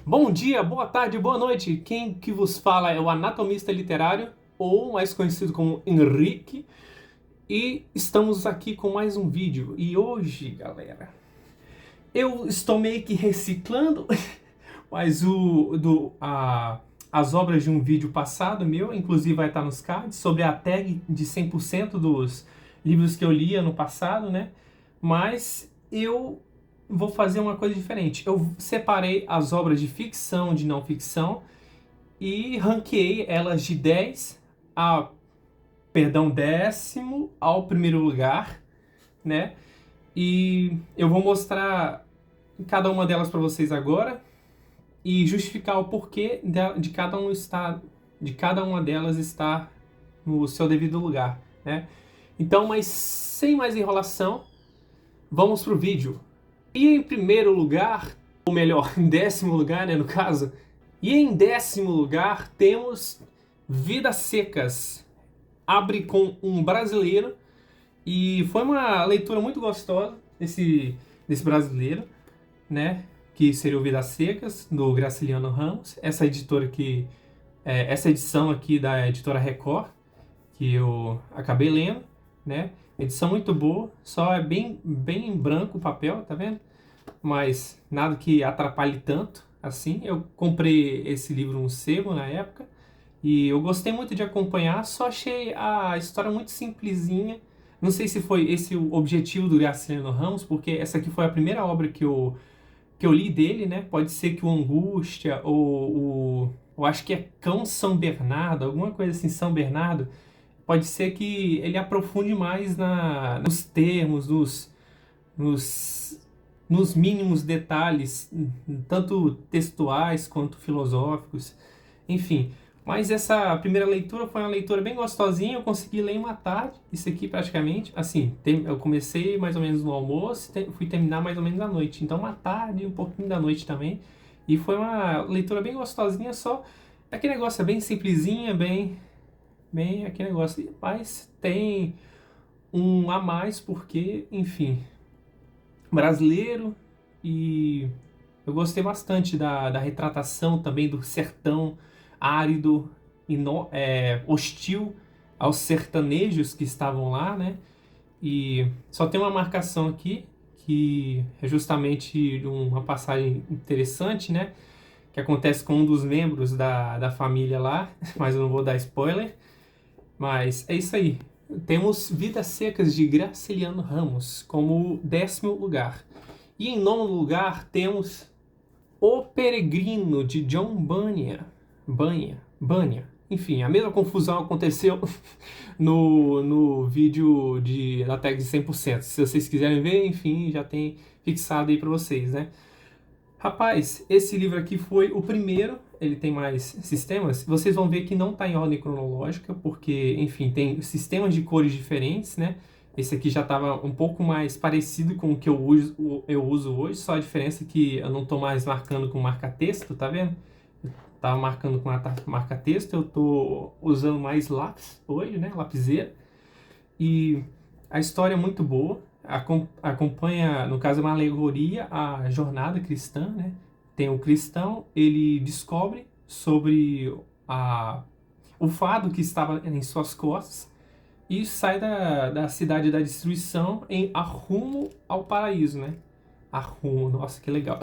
Bom dia, boa tarde, boa noite. Quem que vos fala é o anatomista literário, ou mais conhecido como Henrique, e estamos aqui com mais um vídeo. E hoje, galera, eu estou meio que reciclando mas as obras de um vídeo passado meu, inclusive vai estar nos cards, sobre a tag de 100% dos livros que eu li ano passado, né? Mas eu vou fazer uma coisa diferente. Eu separei as obras de ficção, de não ficção, e ranqueei elas de 10 a, perdão, décimo ao primeiro lugar, né? E eu vou mostrar cada uma delas para vocês agora e justificar o porquê de cada uma delas estar no seu devido lugar, né? Então, mas sem mais enrolação, vamos pro vídeo. E em primeiro lugar, ou melhor, em décimo lugar, né, no caso, e em décimo lugar temos Vidas Secas. Abre com um brasileiro e foi uma leitura muito gostosa desse brasileiro, né? Que seria o Vidas Secas, do Graciliano Ramos. Essa editora aqui, essa edição aqui da editora Record, que eu acabei lendo, né? Edição muito boa, só é bem em branco o papel, tá vendo? Mas nada que atrapalhe tanto assim. Eu comprei esse livro no sebo na época e eu gostei muito de acompanhar, só achei a história muito simplesinha. Não sei se foi esse o objetivo do Graciliano Ramos, porque essa aqui foi a primeira obra que eu li dele, né? Pode ser que o Angústia ou o... Eu acho que é Cão São Bernardo, alguma coisa assim, São Bernardo. Pode ser que ele aprofunde mais nos termos, nos, nos mínimos detalhes, tanto textuais quanto filosóficos. Enfim, mas essa primeira leitura foi uma leitura bem gostosinha, eu consegui ler em uma tarde, isso aqui praticamente, assim, eu comecei mais ou menos no almoço, fui terminar mais ou menos à noite, então uma tarde e um pouquinho da noite também, e foi uma leitura bem gostosinha, só aquele negócio é bem simplesinha, bem aquele negócio, mas tem um a mais porque, enfim, brasileiro, e eu gostei bastante da retratação também do sertão árido e hostil aos sertanejos que estavam lá, né? E só tem uma marcação aqui, que é justamente uma passagem interessante, né? Que acontece com um dos membros da família lá, mas eu não vou dar spoiler. Mas é isso aí. Temos Vidas Secas de Graciliano Ramos como décimo lugar. E em nono lugar temos O Peregrino de John Bunyan. Enfim, a mesma confusão aconteceu no vídeo da tag de 100%. Se vocês quiserem ver, enfim, já tem fixado aí para vocês, né? Rapaz, esse livro aqui foi o primeiro, ele tem mais sistemas. Vocês vão ver que não está em ordem cronológica, porque, enfim, tem sistemas de cores diferentes, né? Esse aqui já estava um pouco mais parecido com o que eu uso hoje, só a diferença é que eu não estou mais marcando com marca-texto, tá vendo? Eu estava marcando com marca-texto, eu estou usando mais lápis hoje, né? Lapiseira. E a história é muito boa, acompanha, no caso, uma alegoria à jornada cristã, né? Tem o cristão, ele descobre sobre o fardo que estava em suas costas e sai da cidade da destruição a rumo ao paraíso, né? A rumo, nossa, que legal.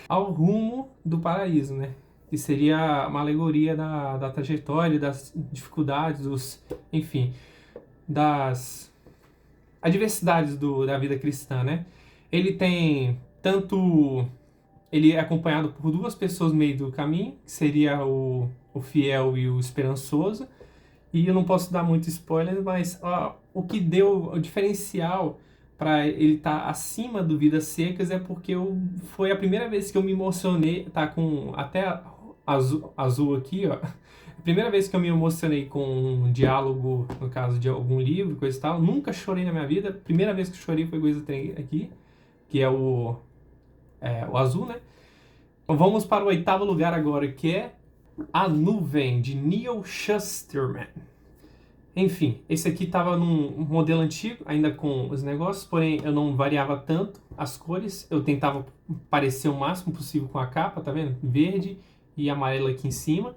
Ao rumo do paraíso, né? Que seria uma alegoria da trajetória, das dificuldades, enfim, das adversidades da vida cristã, né? Ele tem tanto... Ele é acompanhado por duas pessoas no meio do caminho, que seria o fiel e o esperançoso. E eu não posso dar muito spoiler, mas o que deu o diferencial para ele estar acima do Vidas Secas é porque foi a primeira vez que eu me emocionei, tá com até azul aqui, ó. A primeira vez que eu me emocionei com um diálogo, no caso de algum livro, coisa e tal. Nunca chorei na minha vida. A primeira vez que chorei foi coisa aqui, que é o azul, né? Então vamos para o oitavo lugar agora, que é A Nuvem, de Neil Shusterman. Enfim, esse aqui estava num modelo antigo, ainda com os negócios, porém eu não variava tanto as cores. Eu tentava parecer o máximo possível com a capa, tá vendo? Verde e amarelo aqui em cima.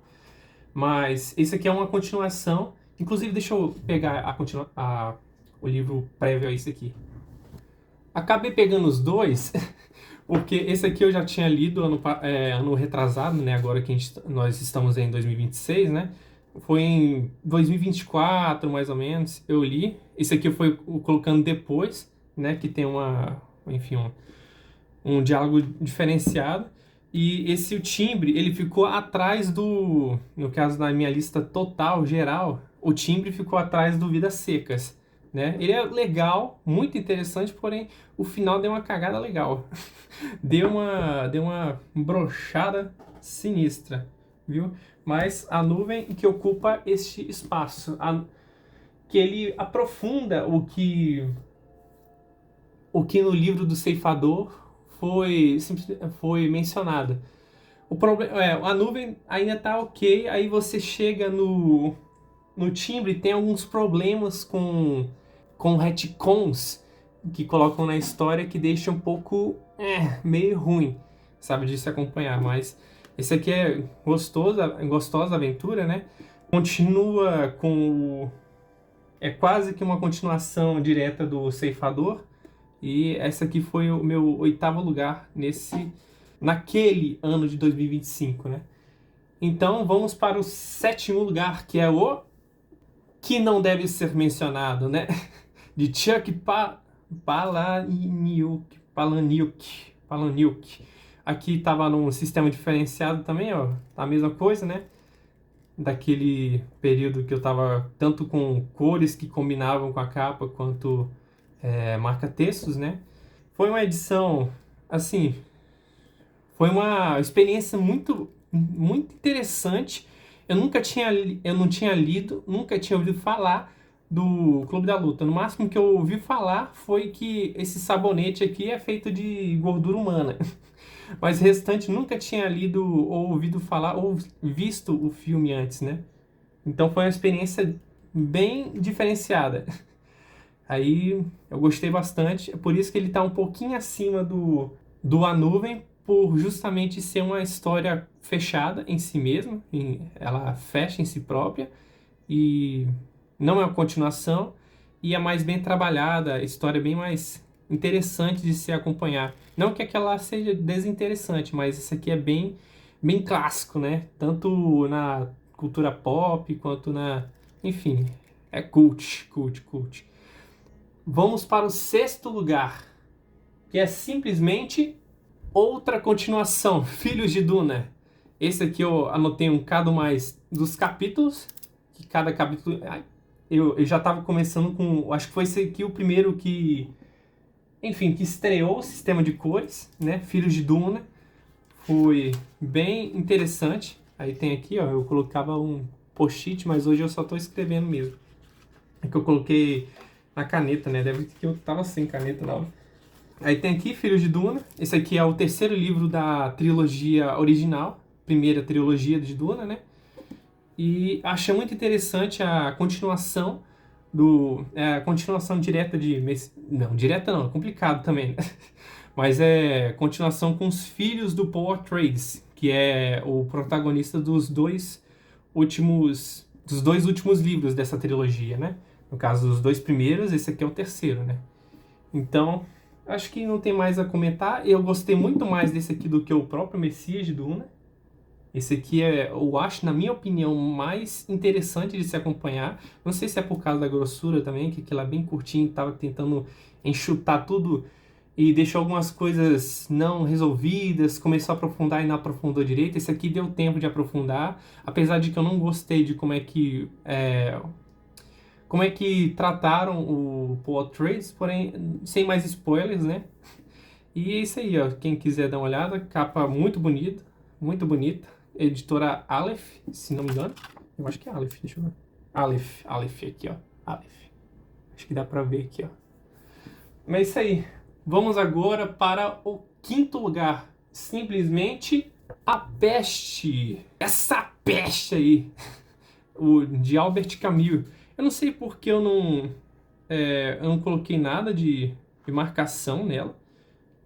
Mas esse aqui é uma continuação. Inclusive, deixa eu pegar o livro prévio a esse aqui. Acabei pegando os dois, porque esse aqui eu já tinha lido ano retrasado, né? Agora que nós estamos em 2026, né? Foi em 2024, mais ou menos, eu li. Esse aqui eu fui colocando depois, né? Que tem enfim, um diálogo diferenciado. E o timbre, ele ficou atrás no caso da minha lista total, geral, o timbre ficou atrás do Vidas Secas, né? Ele é legal, muito interessante, porém o final deu uma cagada legal. Deu uma brochada sinistra, viu? Mas a nuvem que ocupa este espaço, que ele aprofunda o que no livro do Ceifador foi mencionado. O problema a nuvem ainda tá ok, aí você chega no timbre, tem alguns problemas com retcons que colocam na história que deixa um pouco meio ruim, sabe, de se acompanhar, mas esse aqui é gostosa aventura, né? Continua é quase que uma continuação direta do Ceifador, e essa aqui foi o meu 8º lugar naquele ano de 2025, né? Então vamos para o 7º lugar, que é o que não deve ser mencionado, né? De Chuck Palahniuk. Aqui estava num sistema diferenciado também, ó. A mesma coisa, né? Daquele período que eu tava tanto com cores que combinavam com a capa, quanto marca-textos, né? Foi uma edição, assim, foi uma experiência muito, muito interessante. Eu não tinha lido, nunca tinha ouvido falar do Clube da Luta. No máximo que eu ouvi falar foi que esse sabonete aqui é feito de gordura humana. Mas o restante nunca tinha lido ou ouvido falar ou visto o filme antes, né? Então foi uma experiência bem diferenciada. Aí eu gostei bastante, é por isso que ele está um pouquinho acima do A Nuvem, por justamente ser uma história fechada em si mesma, ela fecha em si própria, e não é uma continuação, e é mais bem trabalhada, a história é bem mais interessante de se acompanhar. Não que aquela seja desinteressante, mas esse aqui é bem, bem clássico, né? Tanto na cultura pop, quanto enfim, é cult, cult, cult. Vamos para o 6º lugar, que é simplesmente outra continuação, Filhos de Duna. Esse aqui eu anotei um bocado mais dos capítulos, que cada capítulo... Eu já estava começando com... Acho que foi esse aqui o primeiro que estreou o sistema de cores, né? Filhos de Duna. Foi bem interessante. Aí tem aqui, ó, eu colocava um post-it, mas hoje eu só estou escrevendo mesmo. É que eu coloquei na caneta, né? Deve que eu tava sem caneta na hora. Aí tem aqui Filhos de Duna. Esse aqui é o 3º livro da trilogia original, primeira trilogia de Duna, né? E achei muito interessante a continuação a continuação direta não, direta não, é complicado também, né? Mas é continuação com os filhos do Paul Atreides, que é o protagonista dos dois últimos livros dessa trilogia, né? No caso, dos 2 primeiros, esse aqui é o 3º, né? Então, acho que não tem mais a comentar. Eu gostei muito mais desse aqui do que o próprio Messias de Duna. Esse aqui eu acho, na minha opinião, mais interessante de se acompanhar. Não sei se é por causa da grossura também, que aquilo é bem curtinho, tava tentando enxutar tudo e deixou algumas coisas não resolvidas, começou a aprofundar e não aprofundou direito. Esse aqui deu tempo de aprofundar, apesar de que eu não gostei de como é que trataram o Paul Atreides, porém, sem mais spoilers, né? E é isso aí, ó. Quem quiser dar uma olhada, capa muito bonita, muito bonita. Editora Aleph, se não me engano. Eu acho que é Aleph, deixa eu ver. Aleph aqui, ó. Aleph. Acho que dá pra ver aqui, ó. Mas é isso aí. Vamos agora para o 5º lugar. Simplesmente A Peste. Essa peste aí. De Albert Camus. Eu não sei porque eu não coloquei nada de marcação nela,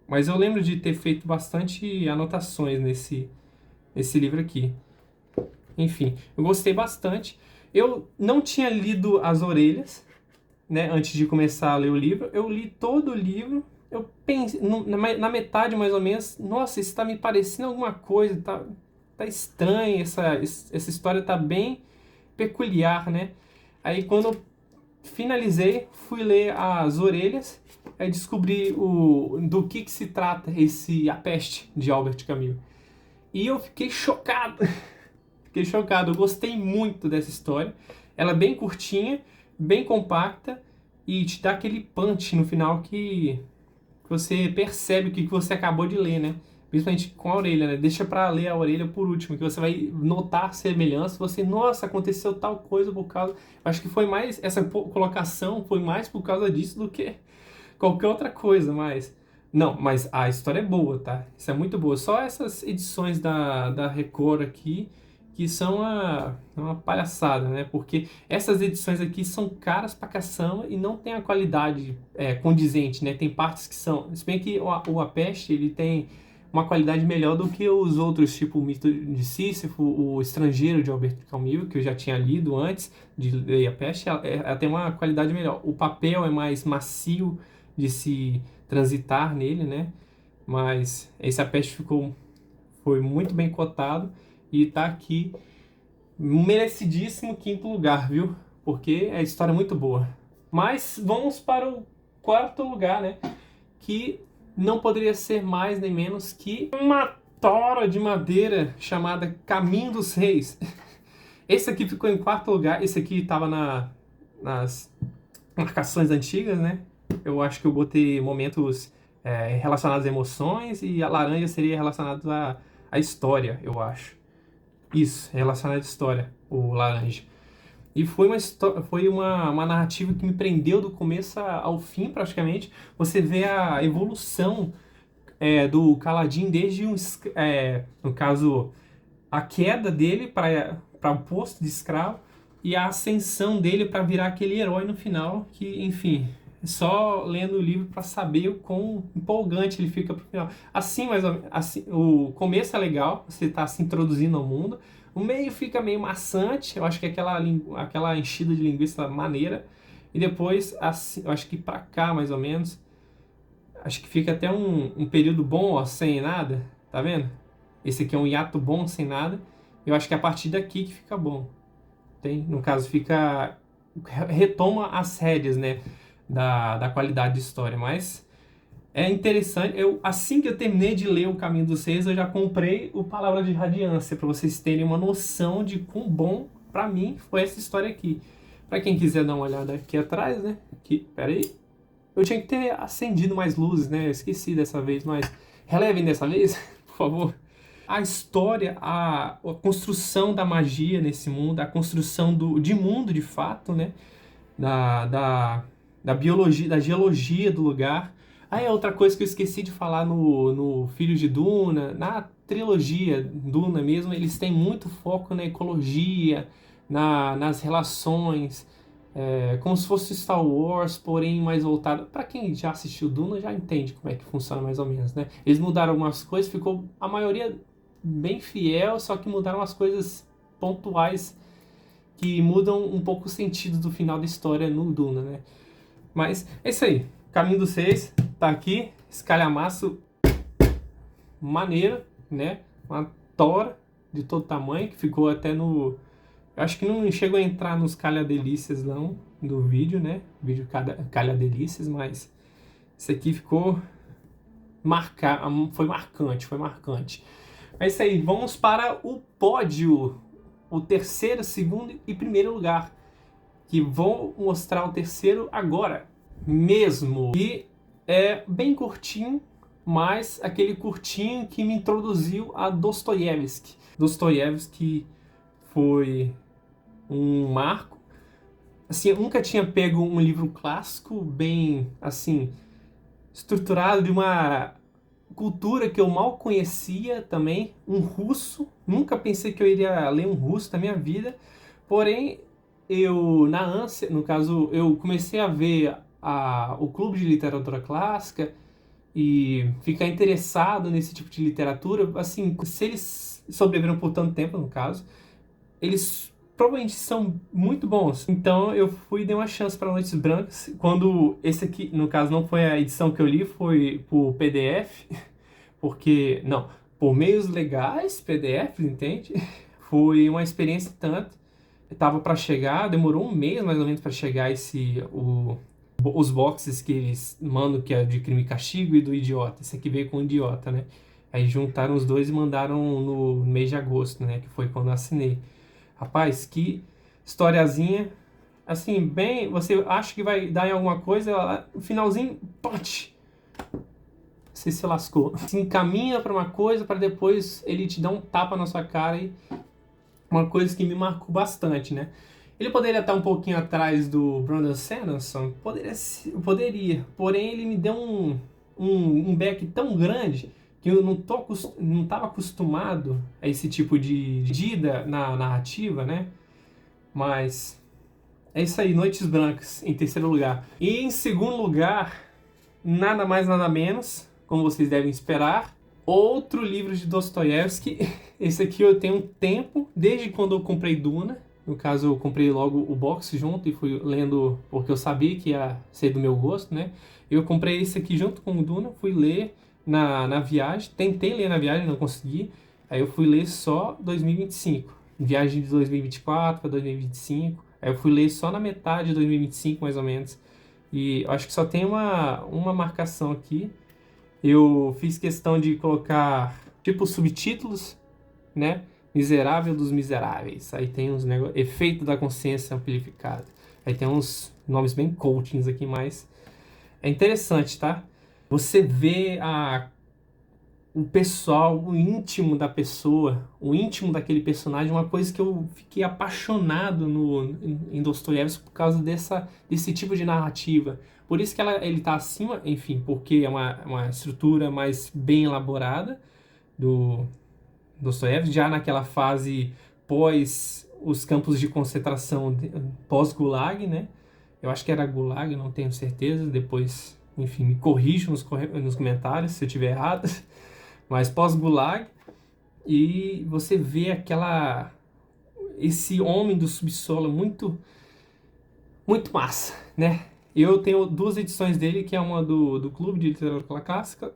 mas eu lembro de ter feito bastante anotações nesse livro aqui. Enfim, eu gostei bastante. Eu não tinha lido As Orelhas, né, antes de começar a ler o livro. Eu li todo o livro. Eu pensei, na metade mais ou menos, nossa, isso está me parecendo alguma coisa, tá estranho, essa história tá bem peculiar, né? Aí quando eu finalizei, fui ler As Orelhas, aí descobri do que se trata A Peste, de Albert Camus. E eu fiquei chocado. Fiquei chocado, eu gostei muito dessa história. Ela é bem curtinha, bem compacta e te dá aquele punch no final que você percebe o que você acabou de ler, né? Principalmente com a orelha, né? Deixa pra ler a orelha por último, que você vai notar semelhança. Você, nossa, aconteceu tal coisa por causa. Acho que foi mais. Essa colocação foi mais por causa disso do que qualquer outra coisa, mas. Não, mas a história é boa, tá? Isso é muito boa. Só essas edições da Record aqui que são uma palhaçada, né? Porque essas edições aqui são caras pra caçamba e não tem a qualidade condizente, né? Tem partes que são... Se bem que o A Peste, ele tem uma qualidade melhor do que os outros, tipo o Mito de Sísifo, o Estrangeiro de Albert Camus, que eu já tinha lido antes de ler A Peste, ela tem uma qualidade melhor. O papel é mais macio de se transitar nele, né? Mas esse A Peste foi muito bem cotado e tá aqui merecidíssimo quinto lugar, viu? Porque a história é muito boa. Mas vamos para o quarto lugar, né? Que não poderia ser mais nem menos que uma tora de madeira chamada Caminho dos Reis. Esse aqui ficou em quarto lugar. Esse aqui estava nas marcações antigas, né? Eu acho que eu botei momentos relacionados a emoções e a laranja seria relacionado à história, eu acho. Isso, relacionado à história, o laranja. E foi uma narrativa que me prendeu do começo ao fim, praticamente. Você vê a evolução do Kaladin desde no caso, a queda dele para o posto de escravo e a ascensão dele para virar aquele herói no final, que, enfim, só lendo o livro para saber o quão empolgante ele fica pro final. Assim, mais ou menos, assim, o começo é legal, você está se introduzindo ao mundo. O meio fica meio maçante, eu acho que é aquela enchida de linguiça maneira. E depois, assim, eu acho que para cá, mais ou menos, acho que fica até um período bom, ó, sem nada, tá vendo? Esse aqui é um hiato bom, sem nada. Eu acho que é a partir daqui que fica bom. No caso, retoma as rédeas, né, da qualidade de história, mas é interessante. Assim que eu terminei de ler O Caminho dos Reis, eu já comprei o Palavra de Radiância, para vocês terem uma noção de quão bom, para mim, foi essa história aqui. Para quem quiser dar uma olhada aqui atrás, né, pera aí, eu tinha que ter acendido mais luzes, né, eu esqueci dessa vez, mas relevem dessa vez, por favor. A história, a construção da magia nesse mundo, a construção de mundo de fato, né? Da biologia, da geologia do lugar. Ah, é outra coisa que eu esqueci de falar no Filhos de Duna, na trilogia Duna mesmo, eles têm muito foco na ecologia, nas relações, como se fosse Star Wars, porém mais voltado. Para quem já assistiu Duna já entende como é que funciona mais ou menos, né? Eles mudaram algumas coisas, ficou a maioria bem fiel, só que mudaram as coisas pontuais que mudam um pouco o sentido do final da história no Duna, né? Mas é isso aí. Caminho dos Reis tá aqui, esse calhamaço maneiro, né? Uma tora de todo tamanho que ficou até no... Eu acho que não chegou a entrar nos calhadelícias não, do vídeo, né? Vídeo calhadelícias, mas esse aqui ficou foi marcante. É isso aí, vamos para o pódio. O terceiro, segundo e primeiro lugar. Que vou mostrar o terceiro agora mesmo. E é bem curtinho, mas aquele curtinho que me introduziu a Dostoiévski. Dostoiévski foi um marco. Assim, eu nunca tinha pego um livro clássico bem, assim, estruturado de uma cultura que eu mal conhecia também, um russo. Nunca pensei que eu iria ler um russo na minha vida, porém na ânsia, no caso, eu comecei a ver o Clube de Literatura Clássica e ficar interessado nesse tipo de literatura. Assim, se eles sobreviveram por tanto tempo, no caso, eles provavelmente são muito bons. Então eu fui e dei uma chance para Noites Brancas. Quando esse aqui, no caso, não foi a edição que eu li, foi por PDF, porque, não, por meios legais, PDF, entende? Foi uma experiência tanto. Tava para chegar, demorou um mês mais ou menos para chegar os boxes que eles mandam, que é de Crime e Castigo e do Idiota. Esse aqui veio com o Idiota, né? Aí juntaram os dois e mandaram no mês de agosto, né? Que foi quando eu assinei. Rapaz, que historiazinha. Assim, bem, você acha que vai dar em alguma coisa, no finalzinho, pote! Você se lascou. Se encaminha para uma coisa para depois ele te dar um tapa na sua cara e uma coisa que me marcou bastante, né? Ele poderia estar um pouquinho atrás do Brandon Sanderson? Poderia. Porém, ele me deu um back tão grande que eu não estava acostumado a esse tipo de ida na narrativa, né? Mas é isso aí, Noites Brancas, em terceiro lugar. E em segundo lugar, nada mais nada menos, como vocês devem esperar, outro livro de Dostoiévski. Esse aqui eu tenho um tempo, desde quando eu comprei Duna. No caso, eu comprei logo o box junto e fui lendo porque eu sabia que ia ser do meu gosto, né? Eu comprei esse aqui junto com o Duna, fui ler na viagem. Tentei ler na viagem, não consegui. Aí eu fui ler só 2025. Viagem de 2024 para 2025. Aí eu fui ler só na metade de 2025, mais ou menos. E eu acho que só tem uma marcação aqui. Eu fiz questão de colocar, tipo, subtítulos, né? Miserável dos Miseráveis. Aí tem uns negócios, efeito da consciência amplificada. Aí tem uns nomes bem coachings aqui, mas é interessante, tá? Você vê o pessoal, o íntimo da pessoa, o íntimo daquele personagem, uma coisa que eu fiquei apaixonado em Dostoiévski por causa desse tipo de narrativa. Por isso que ele está acima, enfim, porque é uma estrutura mais bem elaborada do Dostoiévski, já naquela fase pós os campos de concentração, pós-Gulag, né? Eu acho que era Gulag, não tenho certeza, depois, enfim, me corrijam nos comentários se eu estiver errado. Mas pós-Gulag, e você vê esse homem do subsolo muito, muito massa, né? Eu tenho duas edições dele, que é uma do Clube de Literatura Clássica,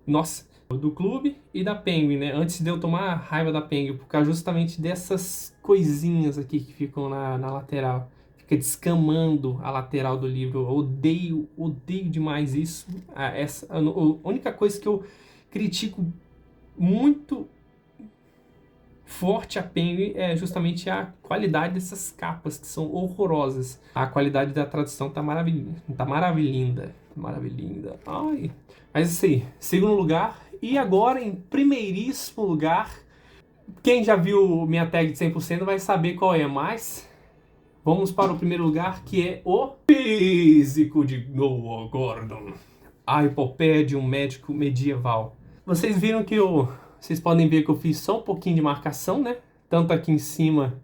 nossa, do Clube e da Penguin, né? Antes de eu tomar a raiva da Penguin, por causa justamente dessas coisinhas aqui que ficam na lateral. Fica descamando a lateral do livro. Eu odeio demais isso. A única coisa que eu critico muito forte a Penguin é justamente a qualidade dessas capas, que são horrorosas. A qualidade da tradução tá maravilhosa. Tá maravilhinda. Maravilhinda. Ai. Mas isso aí. Segundo lugar. E agora, em primeiríssimo lugar, quem já viu minha tag de 100% vai saber qual é, mas vamos para o primeiro lugar, que é o Físico de Noah Gordon. A epopeia de um médico medieval. Vocês viram que vocês podem ver que eu fiz só um pouquinho de marcação, né? Tanto aqui em cima,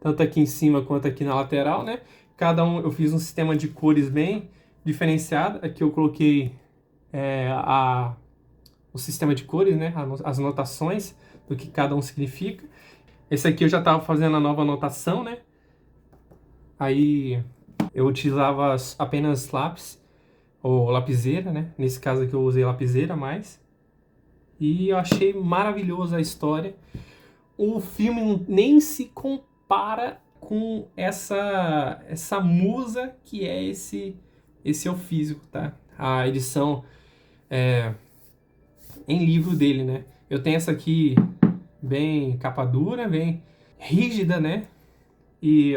tanto aqui em cima quanto aqui na lateral, né? Cada um eu fiz um sistema de cores bem diferenciado. Aqui eu coloquei o sistema de cores, né? As notações do que cada um significa. Esse aqui eu já estava fazendo a nova anotação, né? Aí eu utilizava apenas lápis ou lapiseira, né? Nesse caso aqui eu usei lapiseira mais. E eu achei maravilhosa a história. O filme nem se compara com essa musa que é esse é o físico, tá? A edição em livro dele, né? Eu tenho essa aqui bem capa dura, bem rígida, né? E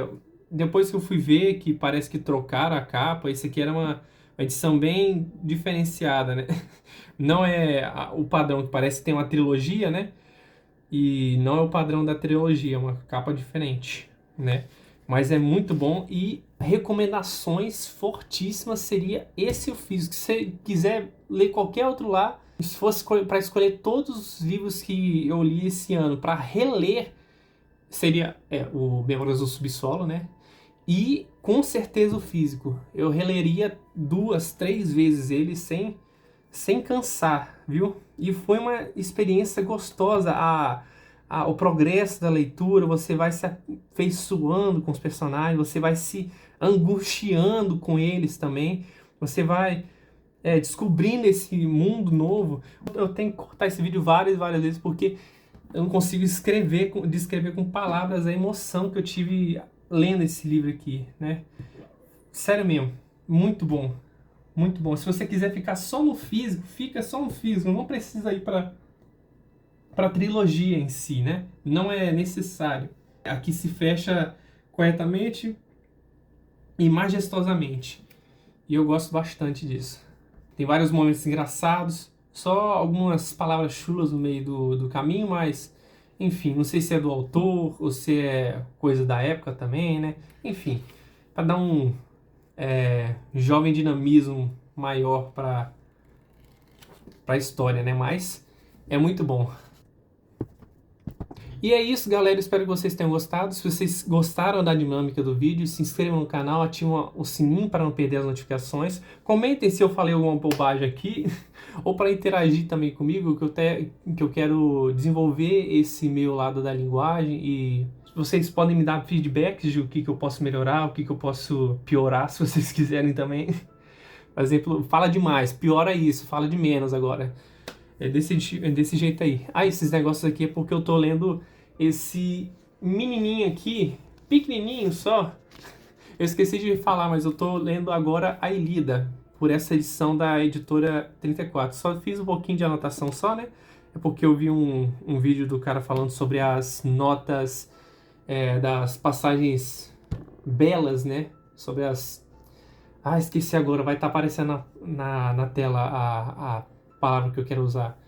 depois que eu fui ver que parece que trocaram a capa, esse aqui era uma edição bem diferenciada, né? Não é o padrão, que parece que tem uma trilogia, né? E não é o padrão da trilogia, é uma capa diferente, né? Mas é muito bom e recomendações fortíssimas seria esse o físico. Se você quiser ler qualquer outro lá, se fosse para escolher todos os livros que eu li esse ano para reler, seria o Memórias do Subsolo, né? E com certeza o físico. Eu releria 2, 3 vezes ele sem cansar, viu? E foi uma experiência gostosa. O progresso da leitura, você vai se afeiçoando com os personagens, você vai se angustiando com eles também, você vai descobrindo esse mundo novo. Eu tenho que cortar esse vídeo várias vezes porque eu não consigo descrever com palavras a emoção que eu tive lendo esse livro aqui, né? Sério mesmo, muito bom, muito bom. Se você quiser ficar só no físico, fica só no físico, não precisa ir para trilogia em si, né? Não é necessário. Aqui se fecha corretamente e majestosamente. E eu gosto bastante disso. Tem vários momentos engraçados, só algumas palavras chulas no meio do caminho, mas enfim, não sei se é do autor ou se é coisa da época também, né? Enfim, para dar um jovem dinamismo maior para a história, né? Mas é muito bom. E é isso, galera. Espero que vocês tenham gostado. Se vocês gostaram da dinâmica do vídeo, se inscrevam no canal, ativem o sininho para não perder as notificações. Comentem se eu falei alguma bobagem aqui, ou para interagir também comigo, que eu quero desenvolver esse meu lado da linguagem. E vocês podem me dar feedbacks de o que eu posso melhorar, o que eu posso piorar, se vocês quiserem também. Por exemplo, fala demais, piora isso, fala de menos agora. É desse jeito aí. Ah, esses negócios aqui é porque eu tô lendo esse menininho aqui, pequenininho só. Eu esqueci de falar, mas eu tô lendo agora a Ilíada, por essa edição da editora 34. Só fiz um pouquinho de anotação só, né? É porque eu vi um vídeo do cara falando sobre as notas das passagens belas, né? Sobre as... Ah, esqueci agora, vai estar aparecendo na tela a palavra que eu quero usar.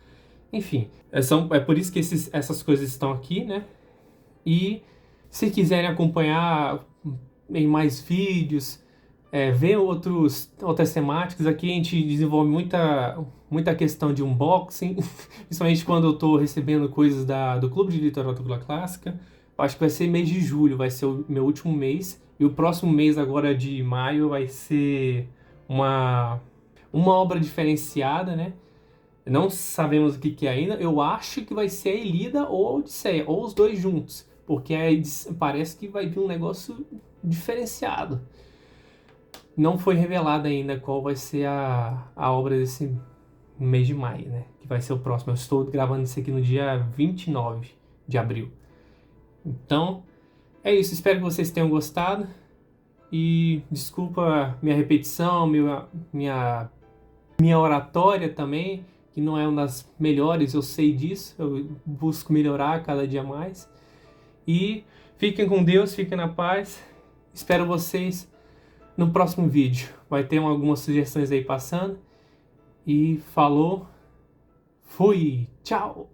Enfim, é por isso que essas coisas estão aqui, né? E se quiserem acompanhar em mais vídeos, ver outras temáticas, aqui a gente desenvolve muita questão de unboxing, principalmente quando eu estou recebendo coisas do Clube de Literatura Clássica. Acho que vai ser mês de julho, vai ser o meu último mês. E o próximo mês, agora de maio, vai ser uma obra diferenciada, né? Não sabemos o que é ainda. Eu acho que vai ser a Ilíada ou a Odisseia, ou os dois juntos. Porque parece que vai vir um negócio diferenciado. Não foi revelado ainda qual vai ser a obra desse mês de maio, né? Que vai ser o próximo. Eu estou gravando isso aqui no dia 29 de abril. Então, é isso. Espero que vocês tenham gostado. E desculpa minha repetição, minha oratória também, que não é uma das melhores, eu sei disso, eu busco melhorar cada dia mais. E fiquem com Deus, fiquem na paz. Espero vocês no próximo vídeo. Vai ter algumas sugestões aí passando. E falou, fui, tchau!